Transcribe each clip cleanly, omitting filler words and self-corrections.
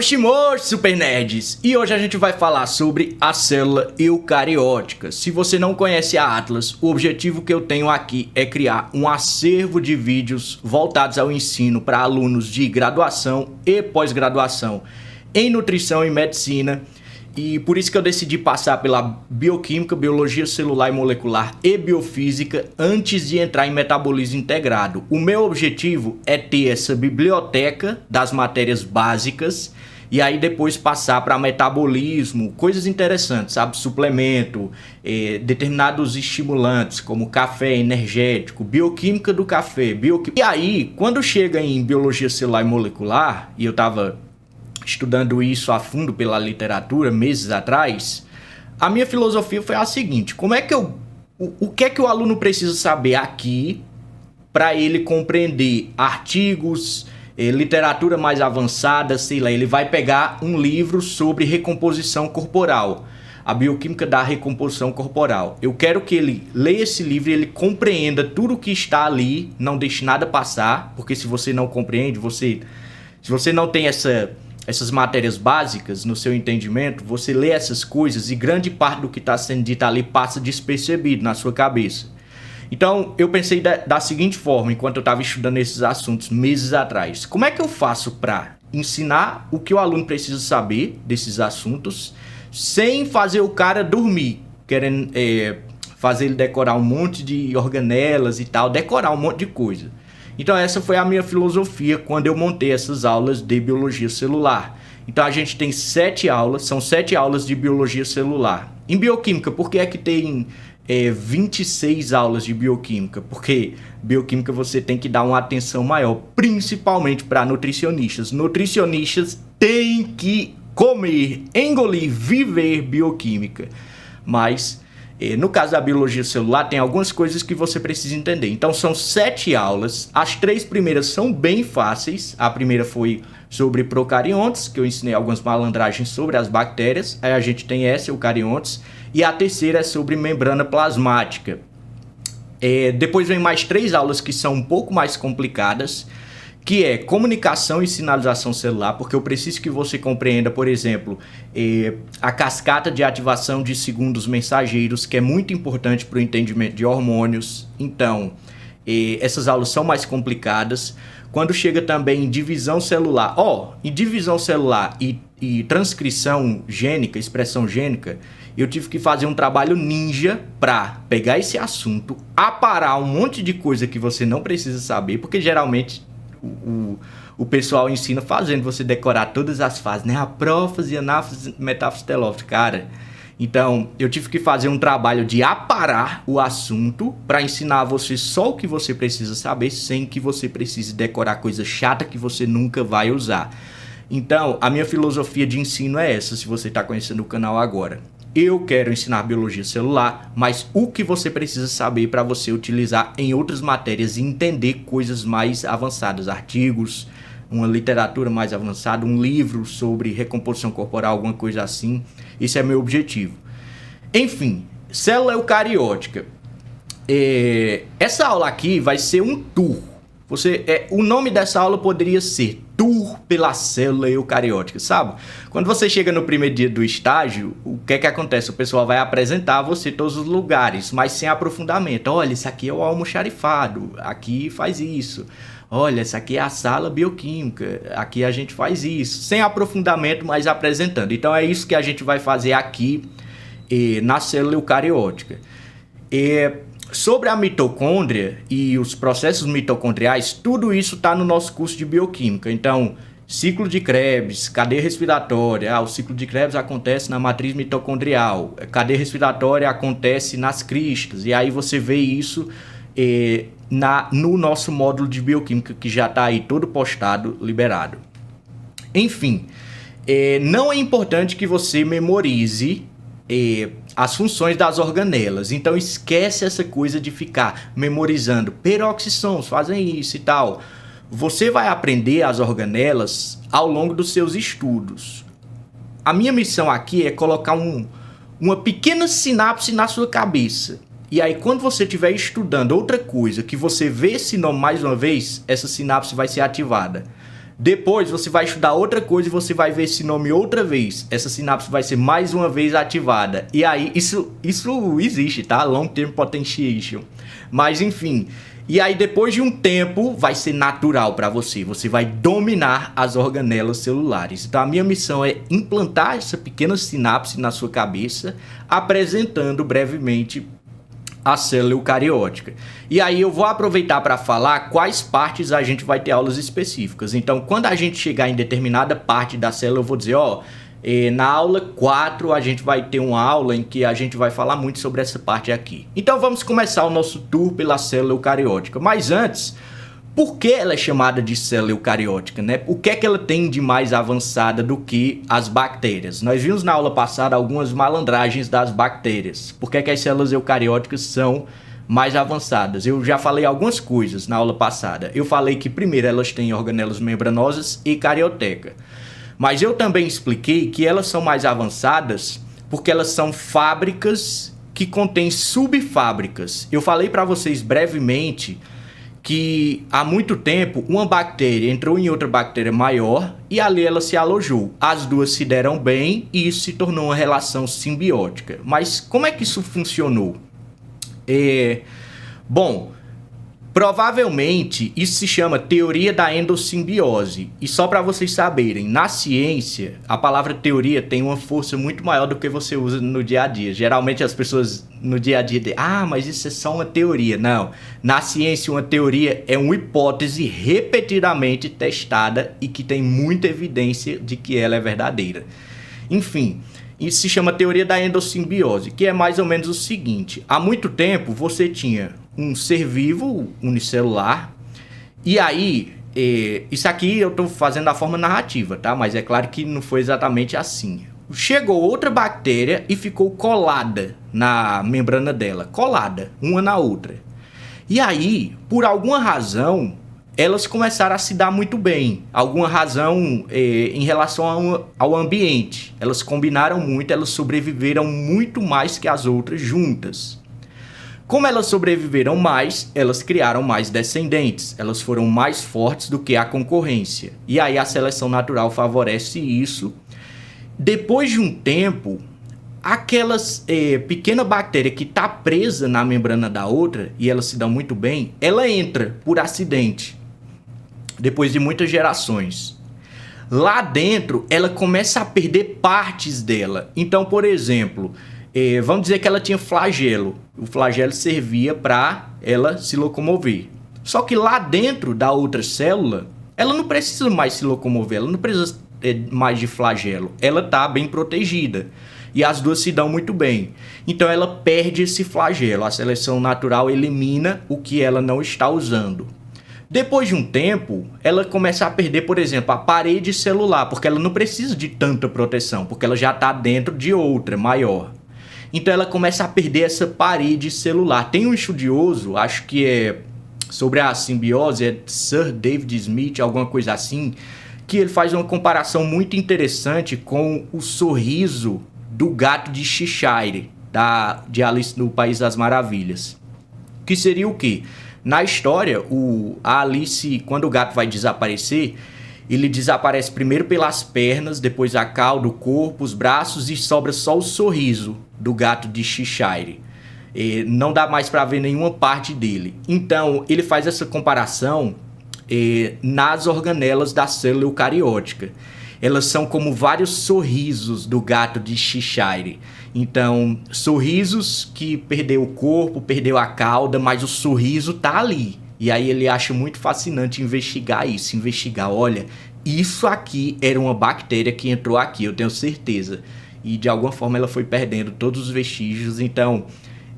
Moshi Moshi, Super Nerds! E hoje a gente vai falar sobre a célula eucariótica. Se você não conhece a Atlas, o objetivo que eu tenho aqui é criar um acervo de vídeos voltados ao ensino para alunos de graduação e pós-graduação em nutrição e medicina. E por isso que eu decidi passar pela bioquímica, biologia celular e molecular e biofísica antes de entrar em metabolismo integrado. O meu objetivo é ter essa biblioteca das matérias básicas e aí depois passar para metabolismo, coisas interessantes, sabe? Suplemento, determinados estimulantes como café energético, bioquímica do café. E aí, quando chega em biologia celular e molecular, e eu estava estudando isso a fundo pela literatura meses atrás, a minha filosofia foi a seguinte: como é que o que é que o aluno precisa saber aqui para ele compreender artigos, literatura mais avançada, sei lá, ele vai pegar um livro sobre recomposição corporal, a bioquímica da recomposição corporal. Eu quero que ele leia esse livro e ele compreenda tudo o que está ali, não deixe nada passar, porque se você não compreende, se você não tem essas matérias básicas no seu entendimento, você lê essas coisas e grande parte do que está sendo dito ali passa despercebido na sua cabeça. Então, eu pensei da seguinte forma, enquanto eu estava estudando esses assuntos meses atrás: como é que eu faço para ensinar o que o aluno precisa saber desses assuntos sem fazer o cara dormir, querendo fazer ele decorar um monte de organelas e tal, decorar um monte de coisa. Então essa foi a minha filosofia quando eu montei essas aulas de biologia celular. Então a gente tem 7 aulas, são 7 aulas de biologia celular. Em bioquímica, por que é que tem 26 aulas de bioquímica? Porque bioquímica você tem que dar uma atenção maior, principalmente para nutricionistas. Nutricionistas têm que comer, engolir, viver bioquímica. Mas no caso da biologia celular, tem algumas coisas que você precisa entender. Então são 7 aulas, as 3 primeiras são bem fáceis. A primeira foi sobre procariontes, que eu ensinei algumas malandragens sobre as bactérias. Aí a gente tem essa, eucariontes. E a terceira é sobre membrana plasmática. Depois vem mais 3 aulas que são um pouco mais complicadas, que é comunicação e sinalização celular, porque eu preciso que você compreenda, por exemplo, a cascata de ativação de segundos mensageiros, que é muito importante para o entendimento de hormônios. Então, essas aulas são mais complicadas. Quando chega também em divisão celular, em divisão celular e transcrição gênica, expressão gênica, eu tive que fazer um trabalho ninja para pegar esse assunto, aparar um monte de coisa que você não precisa saber, porque geralmente o pessoal ensina fazendo você decorar todas as fases, né? A prófase, anáfase, metáfase, telófase, cara. Então, eu tive que fazer um trabalho de aparar o assunto para ensinar a você só o que você precisa saber, sem que você precise decorar coisa chata que você nunca vai usar. Então, a minha filosofia de ensino é essa, se você está conhecendo o canal agora. Eu quero ensinar biologia celular, mas o que você precisa saber para você utilizar em outras matérias e entender coisas mais avançadas, artigos, uma literatura mais avançada, um livro sobre recomposição corporal, alguma coisa assim. Esse é meu objetivo. Enfim, célula eucariótica. Essa aula aqui vai ser um tour. O nome dessa aula poderia ser Tour pela Célula Eucariótica, sabe? Quando você chega no primeiro dia do estágio, o que é que acontece? O pessoal vai apresentar a você todos os lugares, mas sem aprofundamento. Olha, isso aqui é o almoxarifado, aqui faz isso. Olha, essa aqui é a sala bioquímica, aqui a gente faz isso. Sem aprofundamento, mas apresentando. Então é isso que a gente vai fazer aqui na célula eucariótica. Sobre a mitocôndria e os processos mitocondriais, tudo isso está no nosso curso de bioquímica. Então, ciclo de Krebs, cadeia respiratória. O ciclo de Krebs acontece na matriz mitocondrial. Cadeia respiratória acontece nas cristas. E aí você vê isso no nosso módulo de bioquímica, que já está aí todo postado, liberado. Enfim, não é importante que você memorize as funções das organelas. Então esquece essa coisa de ficar memorizando peroxissons, fazem isso e tal. Você vai aprender as organelas ao longo dos seus estudos. A minha missão aqui é colocar uma pequena sinapse na sua cabeça. E aí quando você estiver estudando outra coisa, que você vê esse nome mais uma vez, essa sinapse vai ser ativada. Depois você vai estudar outra coisa e você vai ver esse nome outra vez. Essa sinapse vai ser mais uma vez ativada. E aí, isso existe, tá? Long Term Potentiation. Mas enfim. E aí, depois de um tempo, vai ser natural para você. Você vai dominar as organelas celulares. Então, a minha missão é implantar essa pequena sinapse na sua cabeça, apresentando brevemente a célula eucariótica. E aí eu vou aproveitar para falar quais partes a gente vai ter aulas específicas. Então, quando a gente chegar em determinada parte da célula, eu vou dizer, na aula 4 a gente vai ter uma aula em que a gente vai falar muito sobre essa parte aqui. Então vamos começar o nosso tour pela célula eucariótica. Mas antes, por que ela é chamada de célula eucariótica, né? O que é que ela tem de mais avançada do que as bactérias? Nós vimos na aula passada algumas malandragens das bactérias. Por que é que as células eucarióticas são mais avançadas? Eu já falei algumas coisas na aula passada. Eu falei que primeiro elas têm organelas membranosas e carioteca. Mas eu também expliquei que elas são mais avançadas porque elas são fábricas que contêm subfábricas. Eu falei para vocês brevemente que há muito tempo uma bactéria entrou em outra bactéria maior e ali ela se alojou. As duas se deram bem e isso se tornou uma relação simbiótica. Mas como é que isso funcionou? Provavelmente isso se chama teoria da endossimbiose. E só para vocês saberem, na ciência, a palavra teoria tem uma força muito maior do que você usa no dia a dia. Geralmente as pessoas no dia a dia dizem, mas isso é só uma teoria. Não, na ciência uma teoria é uma hipótese repetidamente testada e que tem muita evidência de que ela é verdadeira. Enfim, isso se chama teoria da endossimbiose, que é mais ou menos o seguinte. Há muito tempo você tinha um ser vivo unicelular, e aí, isso aqui eu estou fazendo da forma narrativa, tá? Mas é claro que não foi exatamente assim. Chegou outra bactéria e ficou colada na membrana dela, colada, uma na outra. E aí, por alguma razão, elas começaram a se dar muito bem. Alguma razão em relação ao ambiente. Elas combinaram muito, elas sobreviveram muito mais que as outras juntas. Como elas sobreviveram mais, elas criaram mais descendentes. Elas foram mais fortes do que a concorrência. E aí a seleção natural favorece isso. Depois de um tempo, aquelas pequena bactéria que está presa na membrana da outra, e elas se dão muito bem, ela entra por acidente. Depois de muitas gerações. Lá dentro, ela começa a perder partes dela. Então, por exemplo, vamos dizer que ela tinha flagelo. O flagelo servia para ela se locomover. Só que lá dentro da outra célula, ela não precisa mais se locomover, ela não precisa mais de flagelo. Ela está bem protegida. E as duas se dão muito bem. Então ela perde esse flagelo. A seleção natural elimina o que ela não está usando. Depois de um tempo, ela começa a perder, por exemplo, a parede celular, porque ela não precisa de tanta proteção, porque ela já está dentro de outra, maior. Então ela começa a perder essa parede celular. Tem um estudioso, acho que é sobre a simbiose, é Sir David Smith, alguma coisa assim, que ele faz uma comparação muito interessante com o sorriso do gato de Cheshire, de Alice no País das Maravilhas. Que seria o quê? Na história, a Alice, quando o gato vai desaparecer, ele desaparece primeiro pelas pernas, depois a cauda, o corpo, os braços e sobra só o sorriso do gato de Cheshire. Não dá mais para ver nenhuma parte dele. Então, ele faz essa comparação nas organelas da célula eucariótica. Elas são como vários sorrisos do gato de Cheshire. Então, sorrisos que perdeu o corpo, perdeu a cauda, mas o sorriso tá ali. E aí ele acha muito fascinante investigar isso. Olha, isso aqui era uma bactéria que entrou aqui, eu tenho certeza. E de alguma forma ela foi perdendo todos os vestígios, então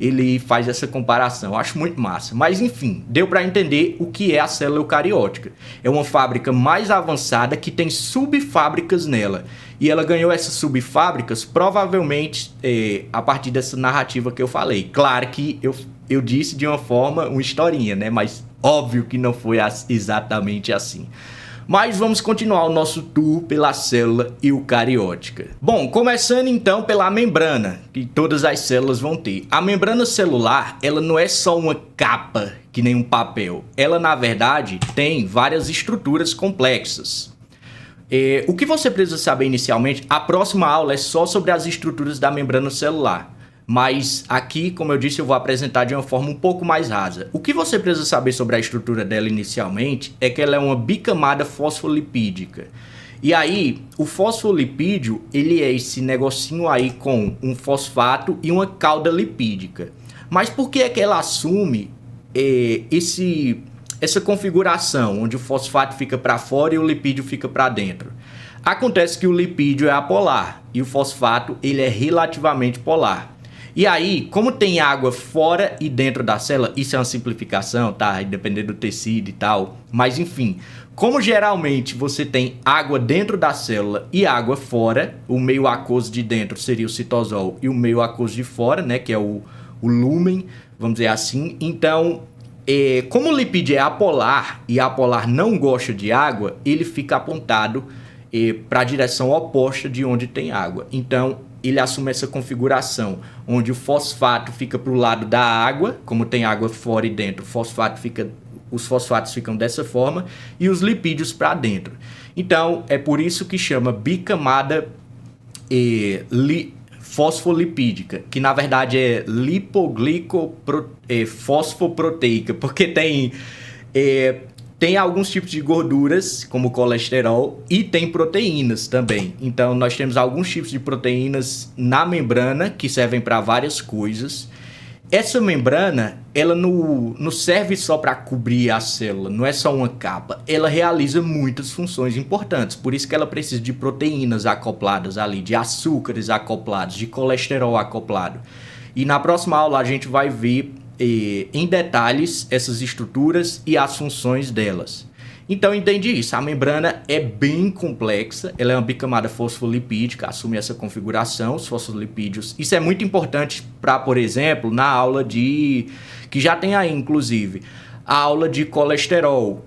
ele faz essa comparação. Eu acho muito massa. Mas enfim, deu para entender o que é a célula eucariótica. É uma fábrica mais avançada que tem subfábricas nela. E ela ganhou essas subfábricas provavelmente a partir dessa narrativa que eu falei. Claro que eu disse de uma forma, uma historinha, né? Mas óbvio que não foi exatamente assim. Mas vamos continuar o nosso tour pela célula eucariótica. Bom, começando então pela membrana, que todas as células vão ter. A membrana celular, ela não é só uma capa que nem um papel. Ela, na verdade, tem várias estruturas complexas. O que você precisa saber inicialmente, a próxima aula é só sobre as estruturas da membrana celular. Mas aqui, como eu disse, eu vou apresentar de uma forma um pouco mais rasa. O que você precisa saber sobre a estrutura dela inicialmente é que ela é uma bicamada fosfolipídica. E aí, o fosfolipídio, ele é esse negocinho aí com um fosfato e uma cauda lipídica. Mas por que é que ela assume essa configuração, onde o fosfato fica para fora e o lipídio fica para dentro? Acontece que o lipídio é apolar e o fosfato ele é relativamente polar. E aí, como tem água fora e dentro da célula, isso é uma simplificação, tá? Dependendo do tecido e tal. Mas enfim, como geralmente você tem água dentro da célula e água fora, o meio aquoso de dentro seria o citosol e o meio aquoso de fora, né? Que é o lúmen, vamos dizer assim. Então, como o lipídio é apolar e apolar não gosta de água, ele fica apontado para a direção oposta de onde tem água. Então, ele assume essa configuração, onde o fosfato fica para o lado da água, como tem água fora e dentro, os fosfatos ficam dessa forma, e os lipídios para dentro. Então, é por isso que chama bicamada fosfolipídica, que na verdade é fosfoproteica, porque tem alguns tipos de gorduras, como colesterol, e tem proteínas também. Então, nós temos alguns tipos de proteínas na membrana que servem para várias coisas. Essa membrana, ela não serve só para cobrir a célula, não é só uma capa. Ela realiza muitas funções importantes, por isso que ela precisa de proteínas acopladas ali, de açúcares acoplados, de colesterol acoplado. E na próxima aula a gente vai ver em detalhes essas estruturas e as funções delas. Então entende isso, a membrana é bem complexa, ela é uma bicamada fosfolipídica, assume essa configuração, os fosfolipídios. Isso é muito importante para, por exemplo, na aula que já tem aí inclusive, a aula de colesterol,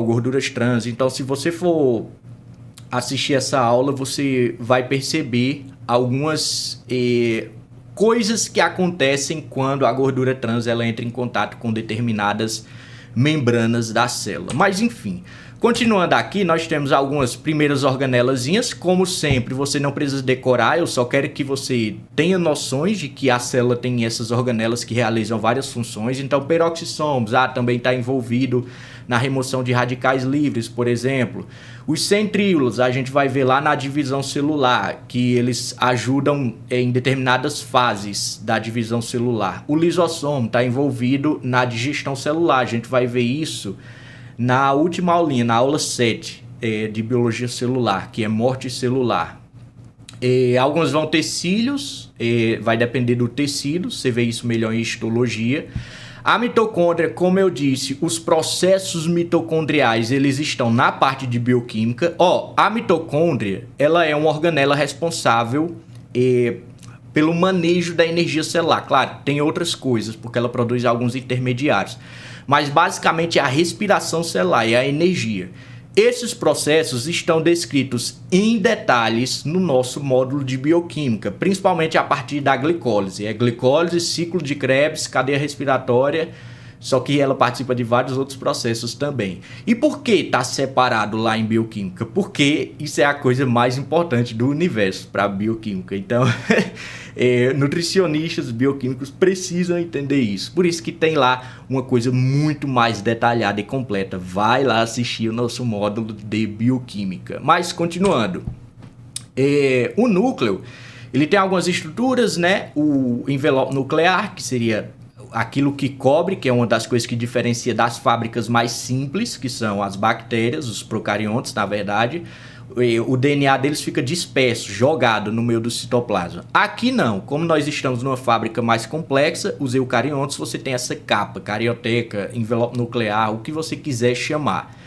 gorduras trans. Então se você for assistir essa aula, você vai perceber algumas coisas que acontecem quando a gordura trans ela entra em contato com determinadas membranas da célula. Mas enfim, continuando aqui, nós temos algumas primeiras organelazinhas. Como sempre, você não precisa decorar, eu só quero que você tenha noções de que a célula tem essas organelas que realizam várias funções. Então, peroxissomos, também está envolvido na remoção de radicais livres, por exemplo. Os centríolos, a gente vai ver lá na divisão celular, que eles ajudam em determinadas fases da divisão celular. O lisossomo está envolvido na digestão celular, a gente vai ver isso na última aulinha, na aula 7 de biologia celular, que é morte celular. Alguns vão ter cílios, vai depender do tecido, você vê isso melhor em histologia. A mitocôndria, como eu disse, os processos mitocondriais, eles estão na parte de bioquímica. A mitocôndria, ela é uma organela responsável pelo manejo da energia celular. Claro, tem outras coisas, porque ela produz alguns intermediários. Mas basicamente é a respiração celular e a energia. Esses processos estão descritos em detalhes no nosso módulo de bioquímica, principalmente a partir da glicólise. É glicólise, ciclo de Krebs, cadeia respiratória, só que ela participa de vários outros processos também. E por que está separado lá em bioquímica? Porque isso é a coisa mais importante do universo para a bioquímica. Então, nutricionistas, bioquímicos precisam entender isso. Por isso que tem lá uma coisa muito mais detalhada e completa. Vai lá assistir o nosso módulo de bioquímica. Mas, continuando. O núcleo, ele tem algumas estruturas, né? O envelope nuclear, que seria aquilo que cobre, que é uma das coisas que diferencia das fábricas mais simples, que são as bactérias, os procariontes, na verdade. O DNA deles fica disperso, jogado no meio do citoplasma. Aqui não, como nós estamos numa fábrica mais complexa, os eucariontes, você tem essa capa, carioteca, envelope nuclear, o que você quiser chamar.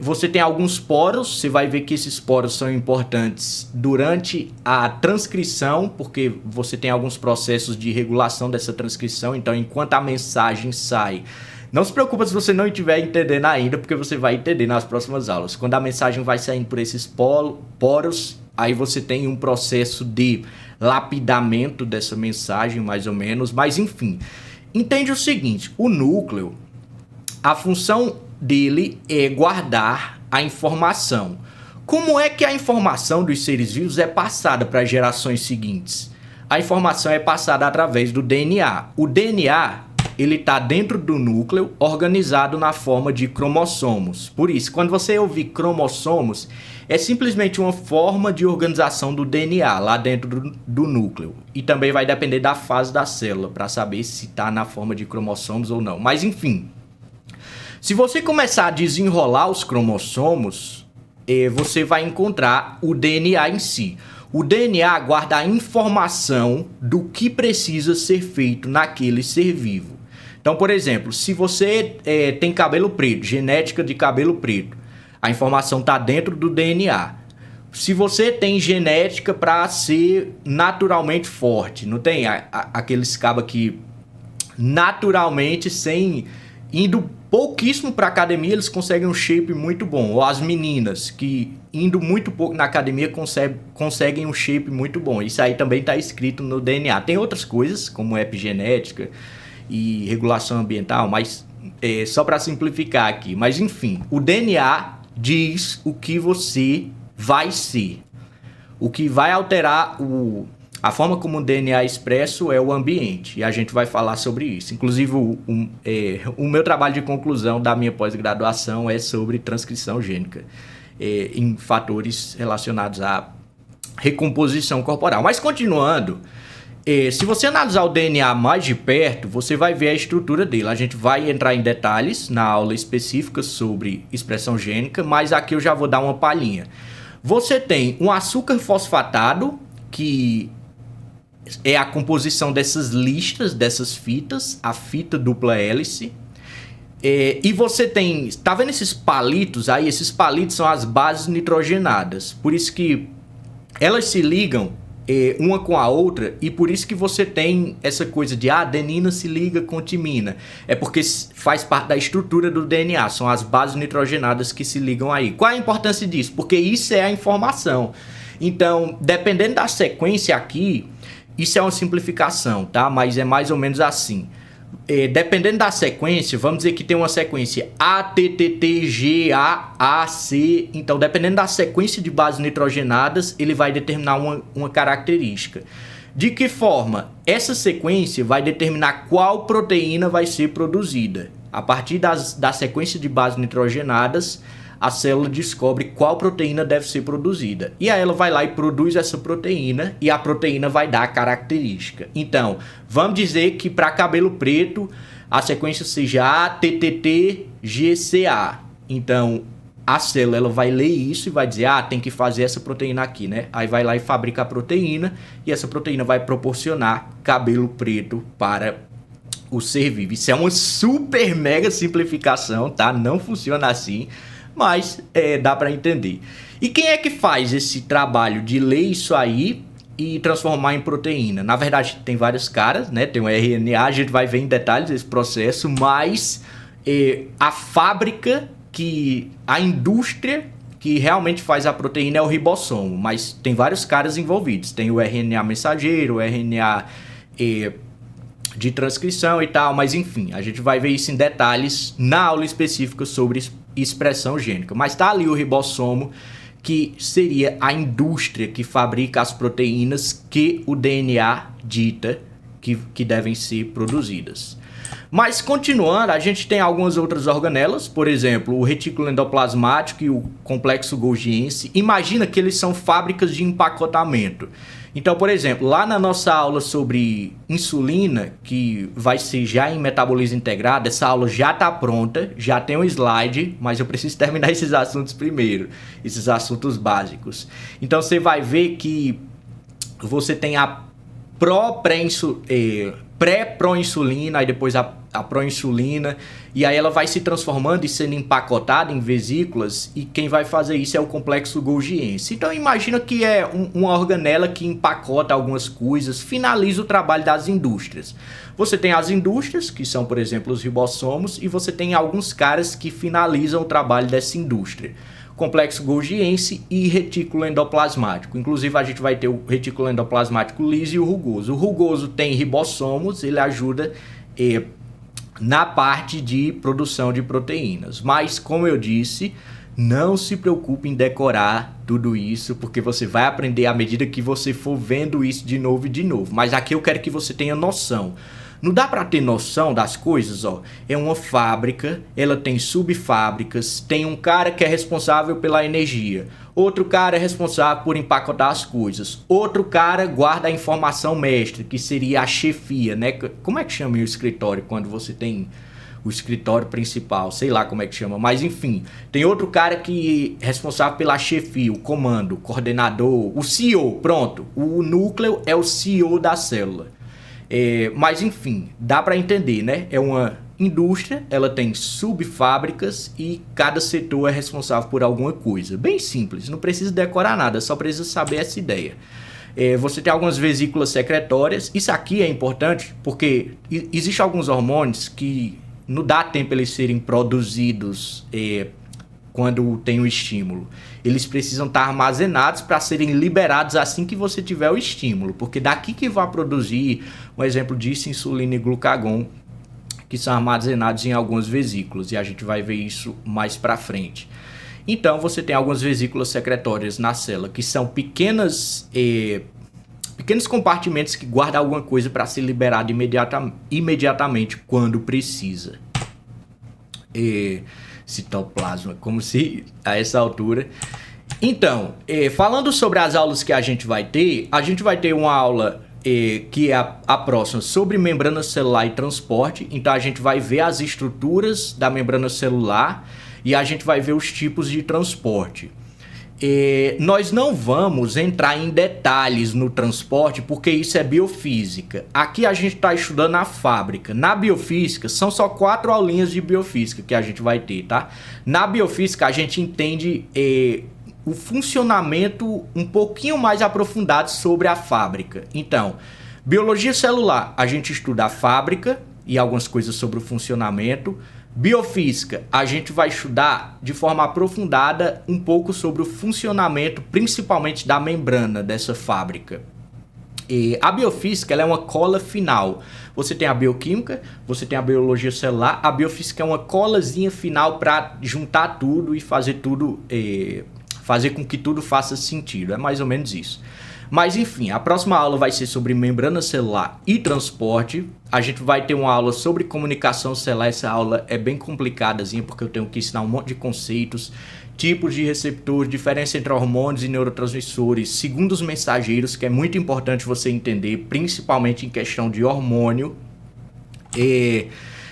Você tem alguns poros, você vai ver que esses poros são importantes durante a transcrição, porque você tem alguns processos de regulação dessa transcrição, então enquanto a mensagem sai, não se preocupa se você não estiver entendendo ainda, porque você vai entender nas próximas aulas. Quando a mensagem vai saindo por esses poros, aí você tem um processo de lapidamento dessa mensagem, mais ou menos, mas enfim. Entende o seguinte, o núcleo, a função dele é guardar a informação. Como é que a informação dos seres vivos é passada para as gerações seguintes? A informação é passada através do DNA. O DNA, ele está dentro do núcleo, organizado na forma de cromossomos. Por isso, quando você ouvir cromossomos, é simplesmente uma forma de organização do DNA lá dentro do núcleo. E também vai depender da fase da célula, para saber se está na forma de cromossomos ou não. Mas enfim, se você começar a desenrolar os cromossomos, você vai encontrar o DNA em si. O DNA guarda a informação do que precisa ser feito naquele ser vivo. Então, por exemplo, se você tem cabelo preto, genética de cabelo preto, a informação está dentro do DNA. Se você tem genética para ser naturalmente forte, não tem aqueles cabas que naturalmente, indo pouquíssimo para academia, eles conseguem um shape muito bom. Ou as meninas que indo muito pouco na academia conseguem um shape muito bom. Isso aí também está escrito no DNA. Tem outras coisas, como epigenética e regulação ambiental, mas só para simplificar aqui. Mas enfim, o DNA diz o que você vai ser. O que vai alterar a forma como o DNA é expresso é o ambiente. E a gente vai falar sobre isso. Inclusive, o meu trabalho de conclusão da minha pós-graduação é sobre transcrição gênica em fatores relacionados à recomposição corporal. Mas continuando, se você analisar o DNA mais de perto, você vai ver a estrutura dele. A gente vai entrar em detalhes na aula específica sobre expressão gênica, mas aqui eu já vou dar uma palhinha. Você tem um açúcar fosfatado, que é a composição dessas listas, dessas fitas, a fita dupla hélice. E você tem, tá vendo esses palitos aí? Esses palitos são as bases nitrogenadas. Por isso que elas se ligam uma com a outra, e por isso que você tem essa coisa de adenina se liga com timina. É porque faz parte da estrutura do DNA, são as bases nitrogenadas que se ligam aí. Qual a importância disso? Porque isso é a informação. Então, dependendo da sequência aqui, isso é uma simplificação, tá? Mas é mais ou menos assim. Dependendo da sequência, vamos dizer que tem uma sequência ATTTGAAC. Então, dependendo da sequência de bases nitrogenadas, ele vai determinar uma característica. De que forma? Essa sequência vai determinar qual proteína vai ser produzida. A partir da sequência de bases nitrogenadas, a célula descobre qual proteína deve ser produzida. E aí ela vai lá e produz essa proteína, e a proteína vai dar a característica. Então, vamos dizer que para cabelo preto, a sequência seja ATTTGCA. Então, a célula ela vai ler isso e vai dizer, tem que fazer essa proteína aqui, né? Aí vai lá e fabrica a proteína, e essa proteína vai proporcionar cabelo preto para o ser vivo. Isso é uma super mega simplificação, tá? Não funciona assim, mas dá para entender. E quem é que faz esse trabalho de ler isso aí e transformar em proteína? Na verdade, tem vários caras, né? Tem o RNA, a gente vai ver em detalhes esse processo, mas a fábrica, a indústria que realmente faz a proteína é o ribossomo, mas tem vários caras envolvidos. Tem o RNA mensageiro, o RNA de transcrição e tal, mas enfim, a gente vai ver isso em detalhes na aula específica sobre expressão gênica. Mas tá ali o ribossomo, que seria a indústria que fabrica as proteínas que o DNA dita que devem ser produzidas. Mas continuando, a gente tem algumas outras organelas, por exemplo, o retículo endoplasmático e o complexo golgiense. Imagina que eles são fábricas de empacotamento. Então, por exemplo, lá na nossa aula sobre insulina, que vai ser já em metabolismo integrado, essa aula já está pronta, já tem um slide, mas eu preciso terminar esses assuntos primeiro, esses assuntos básicos. Então, você vai ver que você tem a pré-proinsulina, aí depois a proinsulina, e aí ela vai se transformando e sendo empacotada em vesículas, e quem vai fazer isso é o complexo golgiense. Então imagina que é uma organela que empacota algumas coisas, finaliza o trabalho das indústrias. Você tem as indústrias, que são, por exemplo, os ribossomos, e você tem alguns caras que finalizam o trabalho dessa indústria. Complexo golgiense e retículo endoplasmático. Inclusive, a gente vai ter o retículo endoplasmático liso e o rugoso. O rugoso tem ribossomos, ele ajuda na parte de produção de proteínas. Mas, como eu disse, não se preocupe em decorar tudo isso, porque você vai aprender à medida que você for vendo isso de novo e de novo. Mas aqui eu quero que você tenha noção. Não dá para ter noção das coisas, ó. É uma fábrica, ela tem subfábricas, tem um cara que é responsável pela energia, outro cara é responsável por empacotar as coisas, outro cara guarda a informação mestre, que seria a chefia, né? Como é que chama o escritório quando você tem o escritório principal? Sei lá como é que chama, mas enfim, tem outro cara que é responsável pela chefia, o comando, o coordenador, o CEO, pronto. O núcleo é o CEO da célula. Mas enfim, dá para entender, né? É uma indústria, ela tem subfábricas e cada setor é responsável por alguma coisa. Bem simples, não precisa decorar nada, só precisa saber essa ideia. Você tem algumas vesículas secretórias. Isso aqui é importante porque existem alguns hormônios que não dá tempo eles serem produzidos quando tem o estímulo. Eles precisam estar armazenados para serem liberados assim que você tiver o estímulo, porque daqui que vai produzir, um exemplo disso, insulina e glucagon, que são armazenados em algumas vesículas, e a gente vai ver isso mais para frente. Então você tem algumas vesículas secretórias na célula, que são pequenos compartimentos que guardam alguma coisa para ser liberado imediatamente quando precisa. Citoplasma, como se a essa altura. Então, falando sobre as aulas que a gente vai ter uma aula que é a próxima sobre membrana celular e transporte. Então a gente vai ver as estruturas da membrana celular e a gente vai ver os tipos de transporte. Nós não vamos entrar em detalhes no transporte porque isso é biofísica. Aqui a gente está estudando a fábrica. Na biofísica são só 4 aulinhas de biofísica que a gente vai ter, tá? Na biofísica a gente entende o funcionamento um pouquinho mais aprofundado sobre a fábrica. Então, biologia celular, a gente estuda a fábrica e algumas coisas sobre o funcionamento. Biofísica, a gente vai estudar de forma aprofundada um pouco sobre o funcionamento, principalmente da membrana dessa fábrica. A biofísica ela é uma cola final. Você tem a bioquímica, você tem a biologia celular. A biofísica é uma colazinha final para juntar tudo e fazer tudo, fazer com que tudo faça sentido. É mais ou menos isso. Mas enfim, a próxima aula vai ser sobre membrana celular e transporte. A gente vai ter uma aula sobre comunicação celular. Essa aula é bem complicadazinha porque eu tenho que ensinar um monte de conceitos, tipos de receptores, diferença entre hormônios e neurotransmissores, segundos mensageiros, que é muito importante você entender, principalmente em questão de hormônio.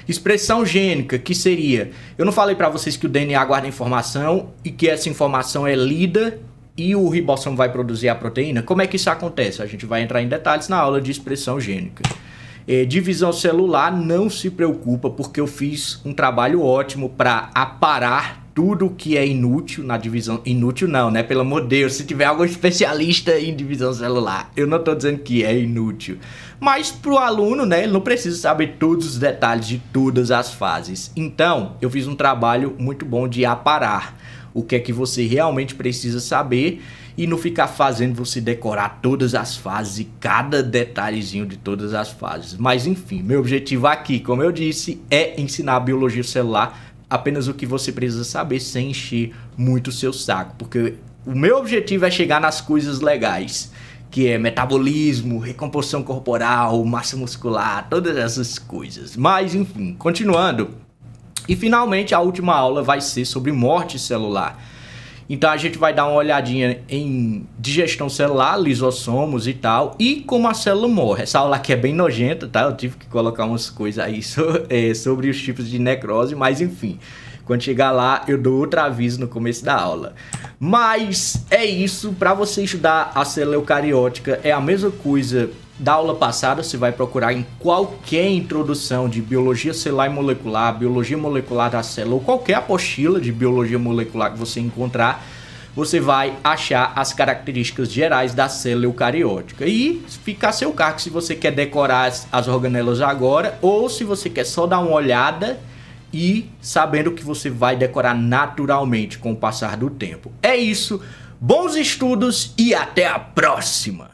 Expressão gênica, que seria... Eu não falei para vocês que o DNA guarda informação e que essa informação é lida e o ribossomo vai produzir a proteína? Como é que isso acontece? A gente vai entrar em detalhes na aula de expressão gênica. Divisão celular, não se preocupa, porque eu fiz um trabalho ótimo para aparar tudo que é inútil na divisão. Inútil não, né? Pelo amor de Deus, se tiver algum especialista em divisão celular, eu não estou dizendo que é inútil. Mas para o aluno, né, ele não precisa saber todos os detalhes de todas as fases. Então, eu fiz um trabalho muito bom de aparar o que é que você realmente precisa saber e não ficar fazendo você decorar todas as fases e cada detalhezinho de todas as fases. Mas enfim, meu objetivo aqui, como eu disse, é ensinar a biologia celular, apenas o que você precisa saber sem encher muito o seu saco, porque o meu objetivo é chegar nas coisas legais, que é metabolismo, recomposição corporal, massa muscular, todas essas coisas. Mas enfim, continuando. E finalmente a última aula vai ser sobre morte celular. Então a gente vai dar uma olhadinha em digestão celular, lisossomos e tal, e como a célula morre. Essa aula aqui é bem nojenta, tá? Eu tive que colocar umas coisas aí sobre os tipos de necrose, mas enfim, quando chegar lá eu dou outro aviso no começo da aula. Mas é isso, para você estudar a célula eucariótica é a mesma coisa da aula passada. Você vai procurar em qualquer introdução de biologia celular e molecular, biologia molecular da célula, ou qualquer apostila de biologia molecular que você encontrar, você vai achar as características gerais da célula eucariótica. E fica a seu cargo se você quer decorar as organelas agora, ou se você quer só dar uma olhada e sabendo que você vai decorar naturalmente com o passar do tempo. É isso, bons estudos e até a próxima!